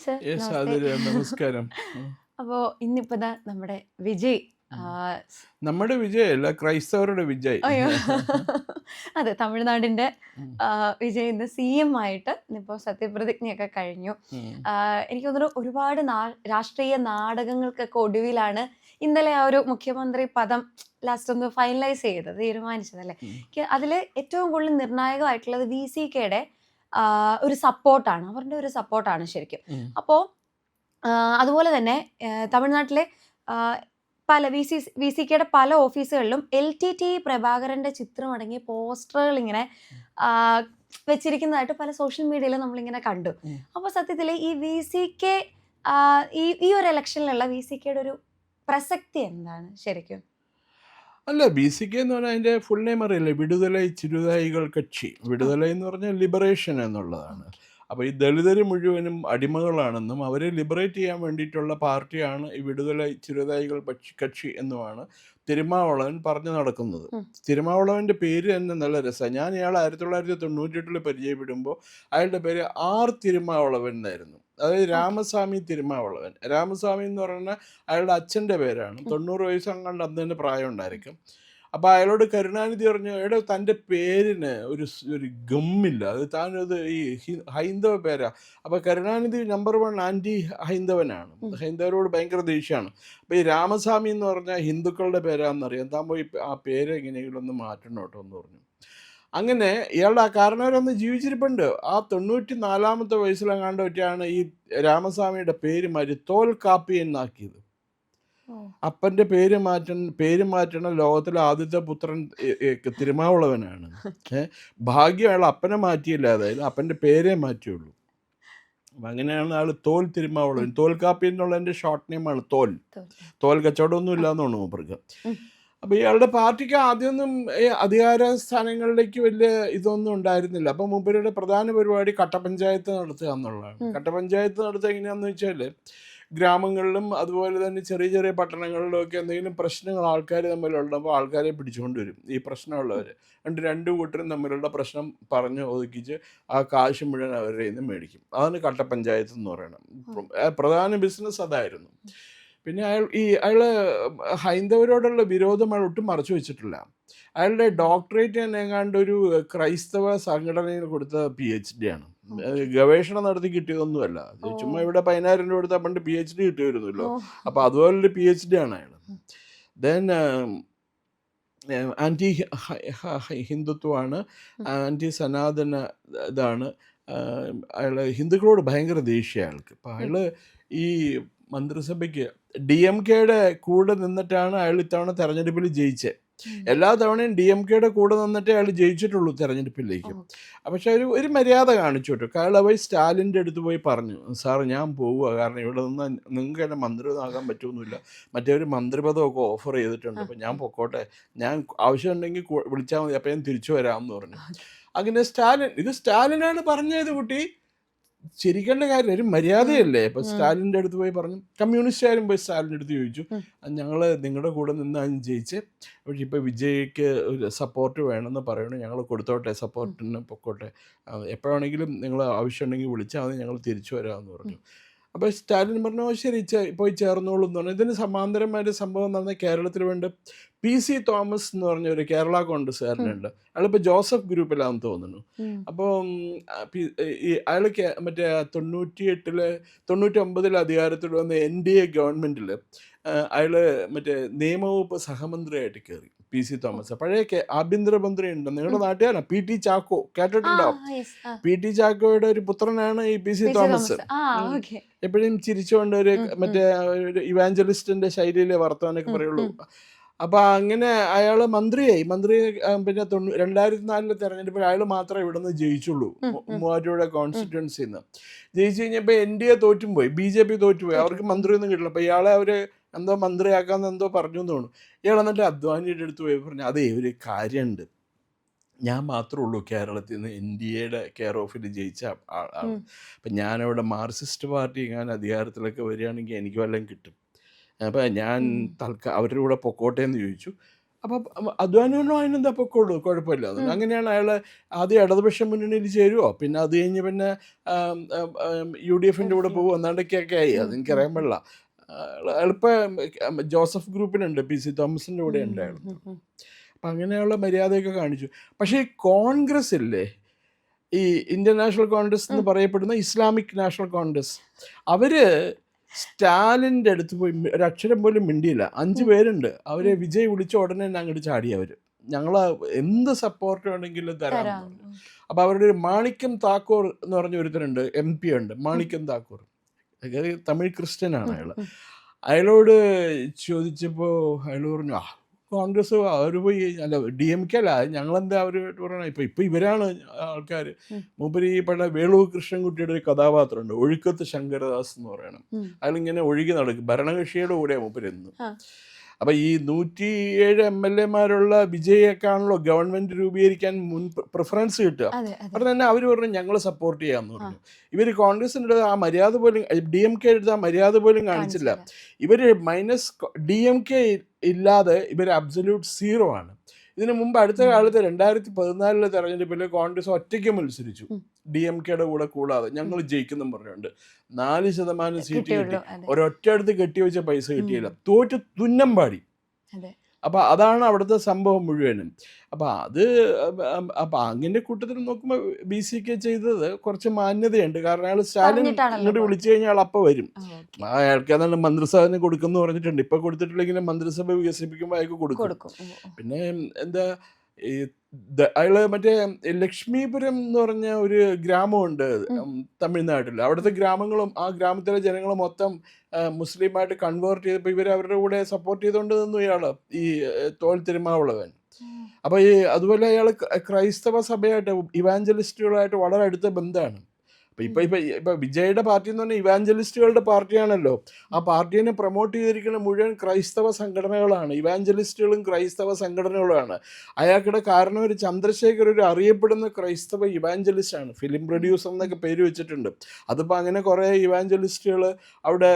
Sir yes നമസ്തേ. അതിര് നമസ്കാരം. അപ്പോൾ ഇന്നിപ്പോൾ ദാ നമ്മുടെ വിജയ് ആ, നമ്മുടെ വിജയല്ല, ക്രൈസ്തവരുടെ വിജയ്. അയ്യോ അതെ തമിഴ്നാടിൻ്റെ ഉം. വിജയ് ഇന്ന് CM ആയിട്ട് ഇപ്പോൾ സത്യപ്രതിജ്ഞയൊക്കെ കഴിഞ്ഞു. ഉം. എനിക്ക് തോന്നുന്നു ഒരുപാട് രാഷ്ട്രീയ നാടകങ്ങൾക്കൊക്കെ ഒടുവിലാണ് ഇന്നലെ ആ ഒരു മുഖ്യമന്ത്രി പദം ലാസ്റ്റ് ഒന്ന് ഫൈനലൈസ് ചെയ്തത്, തീരുമാനിച്ചതല്ലേ. ഉം. അതിൽ ഏറ്റവും കൂടുതൽ നിർണായകമായിട്ടുള്ളത് VCKയുടെ ഒരു സപ്പോർട്ടാണ്, അവരുടെ ഒരു സപ്പോർട്ടാണ് ശരിക്കും. ഉം. അപ്പോൾ അതുപോലെ തന്നെ തമിഴ്നാട്ടിലെ പല VCKയുടെ പല ഓഫീസുകളിലും LTT പ്രഭാകരന്റെ ചിത്രം അടങ്ങിയ പോസ്റ്ററുകൾ ഇങ്ങനെ വെച്ചിരിക്കുന്നതായിട്ട് പല സോഷ്യൽ മീഡിയയിലും നമ്മളിങ്ങനെ കണ്ടു. ഉം. അപ്പോൾ സത്യത്തിൽ ഈ VCK ഈ ഒരു ഇലക്ഷനിലുള്ള VCKയുടെ ഒരു പ്രസക്തി എന്താണ് ശരിക്കും? അല്ല, BCK എന്ന് പറഞ്ഞാൽ അതിൻ്റെ ഫുൾ നെയിം അറിയില്ലേ, വിടുതലൈ ചിരുതായികൾ കക്ഷി. വിടുതലൈ എന്ന് പറഞ്ഞാൽ ലിബറേഷൻ എന്നുള്ളതാണ്. അപ്പോൾ ഈ ദളിതർ മുഴുവനും അടിമകളാണെന്നും അവരെ ലിബറേറ്റ് ചെയ്യാൻ വേണ്ടിയിട്ടുള്ള പാർട്ടിയാണ് ഈ വിടുതലൈ ചിരുതായികൾ കക്ഷി എന്നുമാണ് തിരുമാവളവൻ പറഞ്ഞു നടക്കുന്നത്. ഉം. തിരുമാവളവൻ്റെ പേര് തന്നെ നല്ല രസമാണ്. ഞാൻ ഇയാൾ 1998 പരിചയപ്പെടുമ്പോൾ അയാളുടെ പേര് ആർ തിരുമാവളവൻ എന്നായിരുന്നു. അതായത് രാമസ്വാമി തിരുമാവളവൻ. രാമസ്വാമി എന്ന് പറഞ്ഞാൽ അയാളുടെ അച്ഛൻ്റെ പേരാണ്. 90 വയസ്സങ്ങാണ്ട് അന്ന് തന്നെ പ്രായം ഉണ്ടായിരിക്കും. അപ്പോൾ അയാളോട് കരുണാനിധി പറഞ്ഞു, എടോ തൻ്റെ പേരിന് ഒരു ഗമ്മില്ല, അത് താനത് ഈ ഹൈന്ദവ പേരാ. അപ്പോൾ കരുണാനിധി നമ്പർ 1 ആൻറ്റി ഹൈന്ദവനാണ്, ഹൈന്ദവരോട് ഭയങ്കര ദേഷ്യമാണ്. അപ്പോൾ ഈ രാമസ്വാമി എന്ന് പറഞ്ഞാൽ ഹിന്ദുക്കളുടെ പേരാണെന്നറിയാം, താൻ പോയി ആ പേര് എങ്ങനെയെങ്കിലും ഒന്ന് മാറ്റണം കേട്ടോ എന്ന് പറഞ്ഞു. അങ്ങനെ ഇയാളുടെ ആ കാരണവരൊന്ന് ജീവിച്ചിരിപ്പുണ്ട്. ആ 94 വയസ്സിലെങ്ങാണ്ട് ഒറ്റയാണ് ഈ രാമസ്വാമിയുടെ പേര് മാറ്റി തോൽ കാപ്പി എന്നാക്കിയത്. അപ്പൻ്റെ പേര് മാറ്റണം ലോകത്തിലെ ആദ്യത്തെ പുത്രൻ തിരുമാവളവനാണ്. ഭാഗ്യം അയാൾ അപ്പനെ മാറ്റിയില്ല, അതായത് അപ്പൻ്റെ പേരേ മാറ്റിയുള്ളൂ. അപ്പം അങ്ങനെയാണ് ആൾ തോൽ തിരുമാവളവൻ. തോൽ കാപ്പി എന്നുള്ളതിൻ്റെ ഷോർട്ട് നെയിമാണ് തോൽ. തോൽ കച്ചവടമൊന്നും ഇല്ലാന്ന് തോന്നുന്നു മൂപ്പർക്ക്. അപ്പോൾ ഇയാളുടെ പാർട്ടിക്ക് ആദ്യമൊന്നും അധികാര സ്ഥാനങ്ങളിലേക്ക് വലിയ ഇതൊന്നും ഉണ്ടായിരുന്നില്ല. അപ്പം മൂപ്പരുടെ പ്രധാന പരിപാടി കട്ടപ്പഞ്ചായത്ത് നടത്തുക എന്നുള്ളതാണ്. കട്ടപ്പഞ്ചായത്ത് നടത്തുക എങ്ങനെയാണെന്ന് വെച്ചാൽ ഗ്രാമങ്ങളിലും അതുപോലെ തന്നെ ചെറിയ ചെറിയ പട്ടണങ്ങളിലും ഒക്കെ എന്തെങ്കിലും പ്രശ്നങ്ങൾ ആൾക്കാർ തമ്മിലുള്ളപ്പോൾ ആൾക്കാരെ പിടിച്ചുകൊണ്ട് വരും ഈ പ്രശ്നമുള്ളവർ. രണ്ട് കൂട്ടരും തമ്മിലുള്ള പ്രശ്നം പറഞ്ഞ് ഒതുക്കിച്ച് ആ കാശ് മുഴുവൻ അവരുടെ കയ്യിൽ നിന്ന് മേടിക്കും. അതാണ് കട്ടപ്പഞ്ചായത്ത് എന്ന് പറയണം. പ്രധാന ബിസിനസ് അതായിരുന്നു. പിന്നെ അയാൾ ഹൈന്ദവരോടുള്ള വിരോധം അയാൾ ഒട്ടും മറച്ചു വെച്ചിട്ടില്ല. അയാളുടെ ഡോക്ടറേറ്റ് തന്നെ എങ്ങാണ്ട് ഒരു ക്രൈസ്തവ സംഘടനയിൽ കൊടുത്ത PhD ആണ്. ഗവേഷണം നടത്തി കിട്ടിയതൊന്നുമല്ല. ചുമ്മാ ഇവിടെ 10,000 രൂപ കൊടുത്താൽ പണ്ട് PhD കിട്ടിയിരുന്നല്ലോ. അപ്പോൾ അതുപോലൊരു PhD ആണ് അയാൾ. ദെൻ ആൻറ്റി ഹിന്ദുത്വമാണ്, ആൻറ്റി സനാതന ഇതാണ്. അയാൾ ഹിന്ദുക്കളോട് ഭയങ്കര ദേഷ്യം അയാൾക്ക്. അപ്പോൾ അയാൾ ഈ മന്ത്രിസഭയ്ക്ക് DMKയുടെ കൂടെ നിന്നിട്ടാണ് അയാൾ ഇത്തവണ തെരഞ്ഞെടുപ്പിൽ ജയിച്ചത്. എല്ലാ തവണയും DMKയുടെ കൂടെ നിന്നിട്ടേ അയാൾ ജയിച്ചിട്ടുള്ളൂ തെരഞ്ഞെടുപ്പിലേക്ക്. പക്ഷെ ഒരു മര്യാദ കാണിച്ചു കേട്ടോ. അയാൾ പോയി സ്റ്റാലിൻ്റെ അടുത്ത് പോയി പറഞ്ഞു, സാർ ഞാൻ പോവുക, കാരണം ഇവിടെ നിന്ന് നിങ്ങൾക്ക് എന്നെ മന്ത്രിയാകാൻ പറ്റുമൊന്നുമില്ല, മറ്റേ ഒരു മന്ത്രിപദമൊക്കെ ഓഫർ ചെയ്തിട്ടുണ്ട്, അപ്പം ഞാൻ പൊക്കോട്ടെ, ഞാൻ ആവശ്യമുണ്ടെങ്കിൽ വിളിച്ചാൽ മതി, അപ്പം ഞാൻ തിരിച്ചു വരാമെന്ന് പറഞ്ഞു. അങ്ങനെ സ്റ്റാലിനാണ് പറഞ്ഞത്. കുട്ടി ചിരിക്കേണ്ട കാര്യം, ഒരു മര്യാദയല്ലേ. ഇപ്പം സ്റ്റാലിൻ്റെ അടുത്ത് പോയി പറഞ്ഞു. കമ്മ്യൂണിസ്റ്റുകാരും പോയി സ്റ്റാലിൻ്റെ അടുത്ത് ചോദിച്ചു, ഞങ്ങൾ നിങ്ങളുടെ കൂടെ നിന്നാണ് ജയിച്ച്, പക്ഷേ ഇപ്പോൾ വിജയ്ക്ക് ഒരു സപ്പോർട്ട് വേണമെന്ന് പറയണം, ഞങ്ങൾ കൊടുത്തോട്ടെ, സപ്പോർട്ടിന് പൊക്കോട്ടെ, എപ്പോഴാണെങ്കിലും നിങ്ങൾ ആവശ്യമുണ്ടെങ്കിൽ വിളിച്ചാൽ മതി, ഞങ്ങൾ തിരിച്ചു വരാമെന്ന് പറഞ്ഞു. അപ്പോൾ സ്റ്റാലിൻ പറഞ്ഞു, ശരി പോയി ചേർന്നോളൂ എന്ന് പറഞ്ഞു. ഇതിന് സമാന്തരമായൊരു സംഭവം നടന്ന കേരളത്തിൽ വേണ്ട PC തോമസ് എന്ന് പറഞ്ഞ ഒരു കേരള കോൺഗ്രസ്സുകാരനുണ്ട്. അയാളിപ്പോൾ ജോസഫ് ഗ്രൂപ്പിലാണെന്ന് തോന്നുന്നു. അപ്പോൾ അയാൾ മറ്റേ 99 അധികാരത്തിൽ വന്ന NDA ഗവൺമെൻറ്റിൽ അയാൾ മറ്റേ നിയമവകുപ്പ് സഹമന്ത്രിയായിട്ട് കയറി. PC തോമസ് പഴയ ആഭ്യന്തരമന്ത്രി ഉണ്ട്, നിങ്ങളുടെ നാട്ടുകാരാണ്, PT ചാക്കോ, കേട്ടിട്ടുണ്ടോ? PT ചാക്കോയുടെ ഒരു പുത്രനാണ് ഈ PC തോമസ്. എപ്പോഴും ചിരിച്ചുകൊണ്ട് ഒരു മറ്റേ ഒരു ഇവാഞ്ചലിസ്റ്റിന്റെ ശൈലിയിൽ വർത്തമാനമൊക്കെ പറയുള്ളൂ. അപ്പം അങ്ങനെ അയാൾ മന്ത്രി പിന്നെ 2004 തെരഞ്ഞെടുപ്പിൽ അയാൾ മാത്രമേ ഇവിടെ നിന്ന് ജയിച്ചുള്ളൂ. മൂവാറ്റുപുഴ കോൺസ്റ്റിറ്റ്യുവൻസിയിൽ നിന്ന് ജയിച്ചു കഴിഞ്ഞപ്പോൾ NDA തോറ്റുപോയി, BJP തോറ്റുപോയി, അവർക്ക് മന്ത്രിയൊന്നും കിട്ടില്ല. അപ്പോൾ ഇയാളെ അവർ എന്തോ മന്ത്രിയാക്കാമെന്ന് എന്തോ പറഞ്ഞു എന്ന് തോന്നുന്നു. ഇയാൾ എന്നിട്ട് അദ്വാനിയുടെ അടുത്ത് പോയി പറഞ്ഞു, അതേ ഒരു കാര്യമുണ്ട്, ഞാൻ മാത്രമേ ഉള്ളൂ കേരളത്തിൽ നിന്ന് NDAയുടെ കെയർ ഓഫിൽ ജയിച്ച ആളാണ്. അപ്പം ഞാനവിടെ മാർക്സിസ്റ്റ് പാർട്ടി ഞാൻ അധികാരത്തിലൊക്കെ വരികയാണെങ്കിൽ എനിക്ക് വല്ലതും കിട്ടും, അപ്പം ഞാൻ അവരുടെ കൂടെ പൊക്കോട്ടെ എന്ന് ചോദിച്ചു. അപ്പം അധ്വാനവും അതിനെന്താ പൊക്കോളൂ, കുഴപ്പമില്ല. അങ്ങനെയാണ് അയാൾ ആദ്യം ഇടതുപക്ഷ മുന്നണിയിൽ ചേരുവോ, പിന്നെ അത് കഴിഞ്ഞ് പിന്നെ UDFിൻ്റെ കൂടെ പോകും, എന്നാണ്ടൊക്കെയൊക്കെ ആയി. അതെനിക്കറിയാൻ പാടില്ല. എളുപ്പം ജോസഫ് ഗ്രൂപ്പിനുണ്ട്, PC തോമസിൻ്റെ കൂടെ ഉണ്ട് അയാൾ. അപ്പം അങ്ങനെയുള്ള മര്യാദയൊക്കെ കാണിച്ചു. പക്ഷേ ഈ കോൺഗ്രസ് ഇല്ലേ, ഈ ഇന്ത്യൻ നാഷണൽ കോൺഗ്രസ് എന്ന് പറയപ്പെടുന്ന ഇസ്ലാമിക് നാഷണൽ കോൺഗ്രസ്, അവര് സ്റ്റാലിൻ്റെ അടുത്ത് പോയി ഒരക്ഷരം പോലും മിണ്ടിയില്ല. 5 പേരുണ്ട്. അവരെ വിജയ് വിളിച്ച ഉടനെ തന്നെ അങ്ങോട്ട് ചാടി. അവർ ഞങ്ങൾ എന്ത് സപ്പോർട്ട് വേണമെങ്കിലും തരാം. അപ്പോൾ അവരുടെ ഒരു മാണിക്യം താക്കൂർ എന്ന് പറഞ്ഞ ഒരുത്തരുണ്ട്, MP ഉണ്ട്, മാണിക്യം താക്കൂർ. തമിഴ് ക്രിസ്ത്യനാണ് അയാൾ. അയാളോട് ചോദിച്ചപ്പോൾ അയാൾ പറഞ്ഞു, കോൺഗ്രസ് അവർ പോയി, അല്ല DMK അല്ല, ഞങ്ങളെന്താ അവർ പറയണ, ഇപ്പം ഇവരാണ് ആൾക്കാർ. മൂപ്പര് ഈ പഴയ വേളു കൃഷ്ണൻകുട്ടിയുടെ ഒരു കഥാപാത്രമുണ്ട്, ഒഴുക്കത്ത് ശങ്കരദാസ് എന്ന് പറയണം. അയാളിങ്ങനെ ഒഴുകി നടക്കും, ഭരണകക്ഷിയുടെ കൂടെ മൂപ്പരെന്ന്. അപ്പം ഈ 107 MLA-മാരുള്ള വിജയൊക്കെയാണല്ലോ ഗവൺമെൻറ് രൂപീകരിക്കാൻ പ്രിഫറൻസ് കിട്ടുക. അപ്പം തന്നെ അവർ പറഞ്ഞു ഞങ്ങൾ സപ്പോർട്ട് ചെയ്യാമെന്ന് പറഞ്ഞു. ഇവർ കോൺഗ്രസിൻ്റെ ആ മര്യാദ പോലും, DMK എടുത്ത് ആ മര്യാദ പോലും കാണിച്ചില്ല. ഇവർ DMK ഇല്ലാതെ ഇവർ അബ്സല്യൂട്ട് 0 ആണ്. ഇതിനു മുമ്പ് അടുത്ത കാലത്ത് 2014 തെരഞ്ഞെടുപ്പിൽ കോൺഗ്രസ് ഒറ്റയ്ക്ക് മത്സരിച്ചു, DMKയുടെ കൂടെ കൂടാതെ. ഞങ്ങൾ ജയിക്കുന്നും പറഞ്ഞുകൊണ്ട് 4% സീറ്റ് കിട്ടി. ഒരൊറ്റ അടുത്ത് കെട്ടിവെച്ച പൈസ കിട്ടിയില്ല, തോറ്റ് തുന്നമ്പാടി. അപ്പം അതാണ് അവിടുത്തെ സംഭവം മുഴുവനും. അപ്പം അങ്ങനെ കൂട്ടത്തിൽ നോക്കുമ്പോൾ BCK ചെയ്തത് കുറച്ച് മാന്യതയുണ്ട്. കാരണം അയാൾ സ്റ്റാലിൻ ഇങ്ങോട്ട് വിളിച്ചു കഴിഞ്ഞാൽ അയാൾ അപ്പം വരും. അയാൾക്ക് ഏതാണ്ട് മന്ത്രിസഭ കൊടുക്കുമെന്ന് പറഞ്ഞിട്ടുണ്ട്. ഇപ്പം കൊടുത്തിട്ടില്ലെങ്കിലും മന്ത്രിസഭ വികസിപ്പിക്കുമ്പോൾ അയാൾക്ക് കൊടുക്കും. പിന്നെ എന്താ, ഈ അയാള് മറ്റേ ലക്ഷ്മീപുരം എന്ന് പറഞ്ഞ ഒരു ഗ്രാമമുണ്ട് തമിഴ്നാട്ടിൽ. അവിടുത്തെ ഗ്രാമങ്ങളും ആ ഗ്രാമത്തിലെ ജനങ്ങൾ മൊത്തം മുസ്ലിമായിട്ട് കൺവേർട്ട് ചെയ്തപ്പോൾ ഇവർ അവരുടെ കൂടെ സപ്പോർട്ട് ചെയ്തുകൊണ്ട് നിന്നു ഇയാൾ, ഈ തോൽ തിരുമാവളവൻ. അപ്പോൾ ഈ അതുപോലെ അയാൾ ക്രൈസ്തവ സഭയായിട്ട്, ഇവാഞ്ചലിസ്റ്റുകളായിട്ട് വളരെ അടുത്ത ബന്ധമാണ്. ഇപ്പം വിജയുടെ പാർട്ടി എന്ന് പറഞ്ഞാൽ ഇവാഞ്ചലിസ്റ്റുകളുടെ പാർട്ടിയാണല്ലോ. ആ പാർട്ടീനെ പ്രൊമോട്ട് ചെയ്തിരിക്കുന്ന മുഴുവൻ ക്രൈസ്തവ സംഘടനകളാണ്, ഇവാഞ്ചലിസ്റ്റുകളും ക്രൈസ്തവ സംഘടനകളുമാണ്. അയാൾക്കിടെ കാരണം ഒരു ചന്ദ്രശേഖർ ഒരു അറിയപ്പെടുന്ന ക്രൈസ്തവ ഇവാഞ്ചലിസ്റ്റാണ്, ഫിലിം പ്രൊഡ്യൂസർ എന്നൊക്കെ പേര് വെച്ചിട്ടുണ്ട്. അതിപ്പോൾ അങ്ങനെ കുറേ ഇവാഞ്ചലിസ്റ്റുകൾ അവിടെ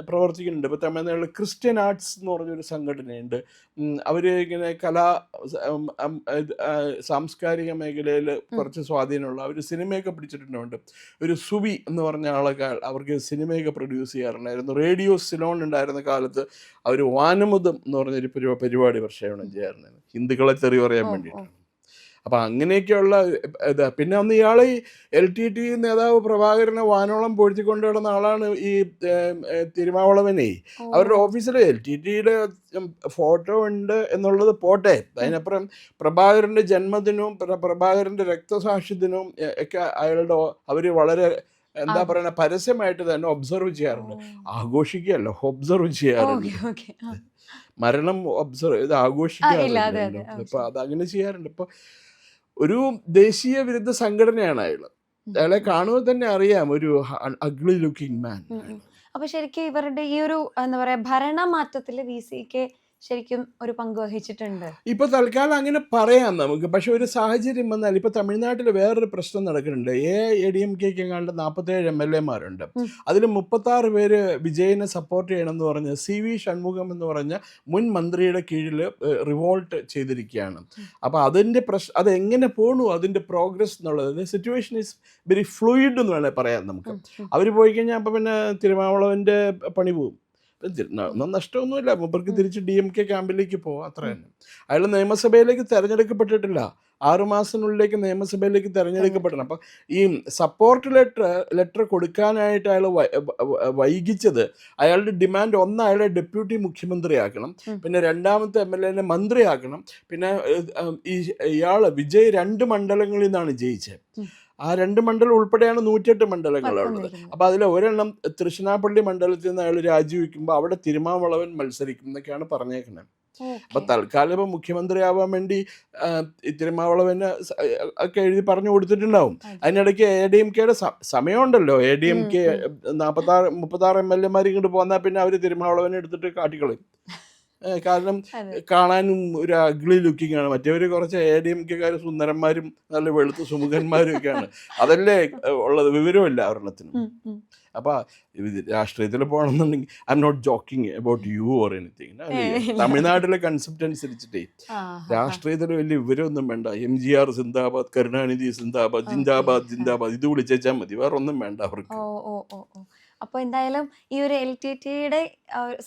പ്രവർത്തിക്കുന്നുണ്ട്. ഇപ്പോൾ തമിഴ്നാട്ടിൽ ക്രിസ്ത്യൻ ആർട്സ് എന്ന് പറഞ്ഞൊരു സംഘടനയുണ്ട്. അവർ ഇങ്ങനെ സാംസ്കാരിക മേഖലയിൽ കുറച്ച് സ്വാധീനമുള്ള, അവർ സിനിമയൊക്കെ പിടിച്ചിട്ടുണ്ട്. ഒരു സുവി എന്ന് പറഞ്ഞ ആളൊക്കെ അവർക്ക് സിനിമയൊക്കെ പ്രൊഡ്യൂസ് ചെയ്യാറുണ്ടായിരുന്നു. റേഡിയോ സിലോൺ ഉണ്ടായിരുന്ന കാലത്ത് അവർ വാനമുദം എന്ന് പറഞ്ഞൊരു പരിപാടി പ്രക്ഷേപണം ചെയ്യാറുണ്ടായിരുന്നു, ഹിന്ദുക്കളെ തെറി പറയാൻ വേണ്ടിയിട്ടാണ്. അപ്പം അങ്ങനെയൊക്കെയുള്ള ഇതാ. പിന്നെ ഒന്ന് ഇയാൾ ഈ LTT നേതാവ് പ്രഭാകരനെ വാനോളം പൊഴുത്തിക്കൊണ്ട് കിടന്ന ആളാണ് ഈ തിരുമാവളവനെ. അവരുടെ ഓഫീസിൽ LTTയുടെ ഫോട്ടോ ഉണ്ട് എന്നുള്ളത് പോട്ടെ, അതിനപ്പുറം പ്രഭാകരൻ്റെ ജന്മദിനവും പ്രഭാകരൻ്റെ രക്തസാക്ഷി ദിനവും ഒക്കെ അയാളുടെ അവർ വളരെ എന്താ പറയുക പരസ്യമായിട്ട് തന്നെ ഒബ്സർവ് ചെയ്യാറുണ്ട്. ആഘോഷിക്കുകയല്ല, ഒബ്സർവ് ചെയ്യാറുണ്ട്. മരണം ഇത് ആഘോഷിക്കാറുണ്ട്. അപ്പോൾ അതങ്ങനെ ചെയ്യാറുണ്ട്. ഇപ്പോൾ ഒരു ദേശീയ വിരുദ്ധ സംഘടനയാണ് അയാളെ കാണുമ്പോൾ തന്നെ അറിയാം, ഒരു അഗ്ലി ലുക്കിംഗ് മാൻ. അപ്പൊ ശരിക്കും ഇവരുടെ ഈ ഒരു എന്താ പറയാ ഭരണമാറ്റത്തില് VCK ശരിക്കും ഒരു പങ്ക് വഹിച്ചിട്ടുണ്ട്. ഇപ്പൊ തൽക്കാലം അങ്ങനെ പറയാം നമുക്ക്. പക്ഷെ ഒരു സാഹചര്യം വന്നാൽ ഇപ്പൊ തമിഴ്നാട്ടിൽ വേറൊരു പ്രശ്നം നടക്കുന്നുണ്ട്. ADMKക്ക് എങ്ങാണ്ട് 47 MLA-മാരുണ്ട്. അതിൽ 36 പേര് വിജയനെ സപ്പോർട്ട് ചെയ്യണമെന്ന് പറഞ്ഞ് CV ഷൺമുഖം എന്ന് പറഞ്ഞ മുൻ മന്ത്രിയുടെ കീഴിൽ റിവോൾട്ട് ചെയ്തിരിക്കുകയാണ്. അപ്പോൾ അതിൻ്റെ അതെങ്ങനെ പോണു, അതിൻ്റെ പ്രോഗ്രസ് എന്നുള്ളത്, സിറ്റുവേഷൻ ഈസ് വെരി ഫ്ലൂയിഡ് എന്ന് വേണേൽ പറയാം നമുക്ക്. അവർ പോയി കഴിഞ്ഞാൽ അപ്പം പിന്നെ തിരുമാവളവൻ്റെ പണി പോവും. നഷ്ടമൊന്നുമില്ല, മൂപ്പർക്ക് തിരിച്ച് DMK ക്യാമ്പിലേക്ക് പോവാം, അത്ര തന്നെ. അയാൾ നിയമസഭയിലേക്ക് തിരഞ്ഞെടുക്കപ്പെട്ടിട്ടില്ല, 6 മാസത്തിനുള്ളിലേക്ക് നിയമസഭയിലേക്ക് തിരഞ്ഞെടുക്കപ്പെടണം. അപ്പം ഈ സപ്പോർട്ട് ലെറ്റർ കൊടുക്കാനായിട്ട് അയാൾ വൈകിച്ചത്, അയാളുടെ ഡിമാൻഡ് ഒന്ന് അയാളെ ഡെപ്യൂട്ടി മുഖ്യമന്ത്രിയാക്കണം, പിന്നെ രണ്ടാമത്തെ MLA-നെ മന്ത്രിയാക്കണം, പിന്നെ ഇയാൾ വിജയ് 2 മണ്ഡലങ്ങളിൽ നിന്നാണ് ജയിച്ചത്. ആ 2 മണ്ഡലം ഉൾപ്പെടെയാണ് 108 മണ്ഡലങ്ങളുള്ളത്. അപ്പോൾ അതിൽ ഒരെണ്ണം തൃശ്ശിനാപ്പള്ളി മണ്ഡലത്തിൽ നിന്ന് അയാൾ രാജിവെക്കുമ്പോൾ അവിടെ തിരുമാവളവൻ മത്സരിക്കും എന്നൊക്കെയാണ് പറഞ്ഞേക്കുന്നത്. അപ്പം തൽക്കാലം ഇപ്പം മുഖ്യമന്ത്രിയാവാൻ വേണ്ടി തിരുമാവളവന് ഒക്കെ എഴുതി പറഞ്ഞു കൊടുത്തിട്ടുണ്ടാവും. അതിനിടയ്ക്ക് ADMKയുടെ സമയമുണ്ടല്ലോ. ADMK 36 MLA-മാർ ഇങ്ങോട്ട് പോന്നാൽ പിന്നെ അവർ തിരുമാവളവനെ എടുത്തിട്ട് കാട്ടിക്കളയും. കാരണം കാണാനും ഒരു അഗ്ലി ലുക്കിംഗ് ആണ്. മറ്റേവർ കുറച്ച് ADMKക്കാർ സുന്ദരന്മാരും നല്ല വെളുത്ത സുമുഖന്മാരും ഒക്കെയാണ്. അതല്ലേ ഉള്ളത്, വിവരമില്ല ഒരെണ്ണത്തിനും. അപ്പൊ രാഷ്ട്രീയത്തിൽ പോകണമെന്നുണ്ടെങ്കിൽ I am not joking about you or anything. തമിഴ്നാട്ടിലെ കൺസെപ്റ്റ് അനുസരിച്ചിട്ടേ രാഷ്ട്രീയത്തിൽ വലിയ വിവരമൊന്നും വേണ്ട. MGR സിന്ദാബാദ്, കരുണാനിധി സിന്ദാബാദ്, ജിന്ദാബാദ് ജിന്ദാബാദ് ഇത് വിളിച്ചാൽ മതി, വേറെ ഒന്നും വേണ്ട അവർക്ക്. ഓ ഓ ഓ ഓ അപ്പൊ എന്തായാലും ഈ ഒരു LTTയുടെ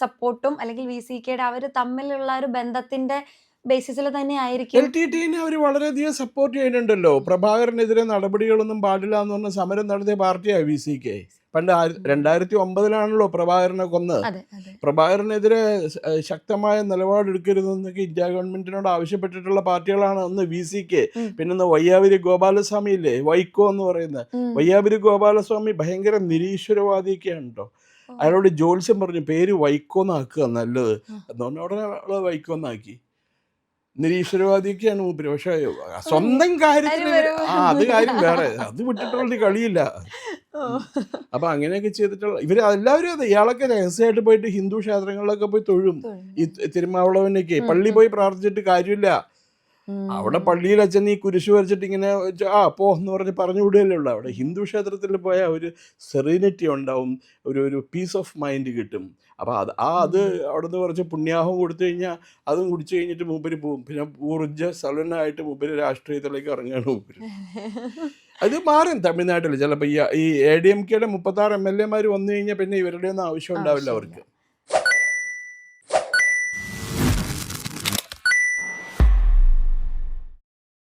സപ്പോർട്ടും അല്ലെങ്കിൽ VCKയുടെ അവർ തമ്മിലുള്ള ഒരു ബന്ധത്തിന്റെ ബേസിസിൽ തന്നെ ആയിരിക്കും. LTTനെ അവർ വളരെയധികം സപ്പോർട്ട് ചെയ്യുന്നുണ്ടല്ലോ. പ്രഭാകരനെതിരെ നടപടികളൊന്നും പാടില്ല എന്ന് പറഞ്ഞ സമരം നടത്തിയ പാർട്ടിയാണ് VCK. പണ്ട് 2009 പ്രഭാകരനെ കൊന്നത്. അതെ അതെ പ്രഭാകരനെതിരെ ശക്തമായ നിലപാടെടുക്കരുതെന്നൊക്കെ ഇന്ത്യ ഗവൺമെന്റിനോട് ആവശ്യപ്പെട്ടിട്ടുള്ള പാർട്ടികളാണ് ഒന്ന് VCK. പിന്നെ വയ്യാവരി ഗോപാലസ്വാമി ഇല്ലേ, വൈക്കോ എന്ന് പറയുന്നത്. വയ്യാവരി ഗോപാലസ്വാമി ഭയങ്കര നിരീശ്വരവാദിയൊക്കെയാണ് കേട്ടോ. അയാളോട് ജോത്സ്യം പറഞ്ഞു പേര് വൈക്കോന്നാക്കുക നല്ലത് എന്ന് പറഞ്ഞ ഉടനെ വൈക്കോന്നാക്കി. നിരീശ്വരവാദിയൊക്കെയാണ് മൂപ്പര്. പക്ഷെ സ്വന്തം കാര്യത്തിന് അത് കാര്യം വേറെ, അത് വിട്ടിട്ടുള്ള കളിയില്ല. അപ്പൊ അങ്ങനെയൊക്കെ ചെയ്തിട്ടുള്ള ഇവര് എല്ലാവരും അതെ. ഇയാളൊക്കെ രഹസ്യമായിട്ട് പോയിട്ട് ഹിന്ദു ക്ഷേത്രങ്ങളിലൊക്കെ പോയി തൊഴും. ഈ തിരുമാവളവനൊക്കെ പള്ളി പോയി പ്രാർത്ഥിച്ചിട്ട് കാര്യമില്ല. അവിടെ പള്ളിയിൽ അച്ഛൻ ഈ കുരിശ് വരച്ചിട്ട് ഇങ്ങനെ പോ എന്ന് പറഞ്ഞ് പറഞ്ഞു വിടുകയല്ലേ ഉള്ളൂ. അവിടെ ഹിന്ദു ക്ഷേത്രത്തിൽ പോയാൽ ഒരു സെറീനിറ്റി ഉണ്ടാവും, ഒരു പീസ് ഓഫ് മൈൻഡ് കിട്ടും. അപ്പോൾ അത് അവിടെ നിന്ന് കുറച്ച് പുണ്യാഹം കൊടുത്തു കഴിഞ്ഞാൽ അതും കുടിച്ചു കഴിഞ്ഞിട്ട് മൂപ്പര് പോവും. പിന്നെ ഊർജ്ജ സലനായിട്ട് മൂപ്പര് രാഷ്ട്രീയത്തിലേക്ക് ഇറങ്ങുകയാണ് മൂപ്പര്. അത് മാറും തമിഴ്നാട്ടിൽ ചിലപ്പോൾ. ഈ ADMKയുടെ 36 MLA മാർ വന്നു കഴിഞ്ഞാൽ പിന്നെ ഇവരുടെ ഒന്നും ആവശ്യം ഉണ്ടാവില്ല അവർക്ക്.